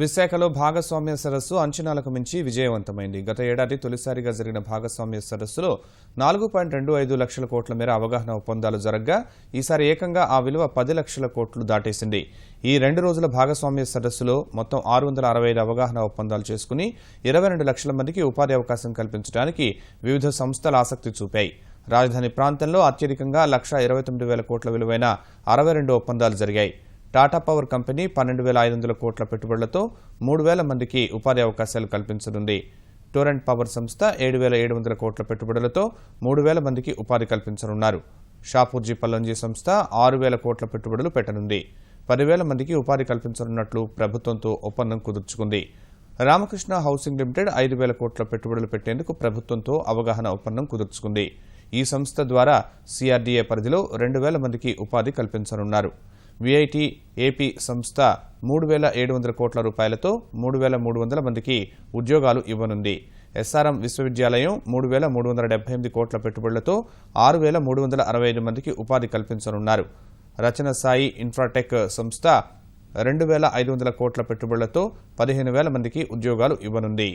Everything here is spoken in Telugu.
విశాఖలో భాగస్వామ్య సదస్సు అంచనాలకు మించి విజయవంతమైంది. గత ఏడాది తొలిసారిగా జరిగిన భాగస్వామ్య సదస్సులో 4.25 లక్షల కోట్ల మేర అవగాహన ఒప్పందాలు జరగ్గా ఈసారి ఏకంగా ఆ విలువ 10 లక్షల కోట్లు దాటేసింది. ఈ 2 రోజుల భాగస్వామ్య సదస్సులో మొత్తం 665 అవగాహన ఒప్పందాలు చేసుకుని 22 లక్షల మందికి ఉపాధి అవకాశం కల్పించడానికి వివిధ సంస్థలు ఆసక్తి చూపాయి. రాజధాని ప్రాంతంలో అత్యధికంగా 1,29,000 కోట్ల విలువైన 62 ఒప్పందాలు జరిగాయి. టాటా పవర్ కంపెనీ 12,500 కోట్ల పెట్టుబడులతో 3,000 మందికి ఉపాధి అవకాశాలు కల్పించనుంది. టొరెంట్ పవర్ సంస్థ 7,700 కోట్ల పెట్టుబడులతో 3,000 మందికి ఉపాధి కల్పించనున్నారు. షాపూర్జీ పల్లంజీ సంస్థ 6,000 కోట్ల పెట్టుబడులు పెట్టనుంది. 10,000 మందికి ఉపాధి కల్పించనున్నట్లు ప్రభుత్వంతో ఒప్పందం కుదుర్చుకుంది. రామకృష్ణ హౌసింగ్ లిమిటెడ్ 5,000 కోట్ల పెట్టుబడులు పెట్టేందుకు ప్రభుత్వంతో అవగాహన ఒప్పందం కుదుర్చుకుంది. ఈ సంస్థ ద్వారా సిఆర్డీఏ పరిధిలో 2,000 మందికి ఉపాధి కల్పించనున్నారు. విఐటి ఏపీ సంస్థ 3,700 కోట్ల రూపాయలతో 3,300 మందికి ఉద్యోగాలు ఇవ్వనుంది. ఎస్ఆర్ఎం విశ్వవిద్యాలయం 3,378 కోట్ల పెట్టుబడులతో 6,365 మందికి ఉపాధి కల్పించనున్నారు. రచన సాయి ఇన్ఫ్రాటెక్ సంస్థ 2,500 కోట్ల పెట్టుబడులతో 15,000 మందికి ఉద్యోగాలు ఇవ్వనుంది.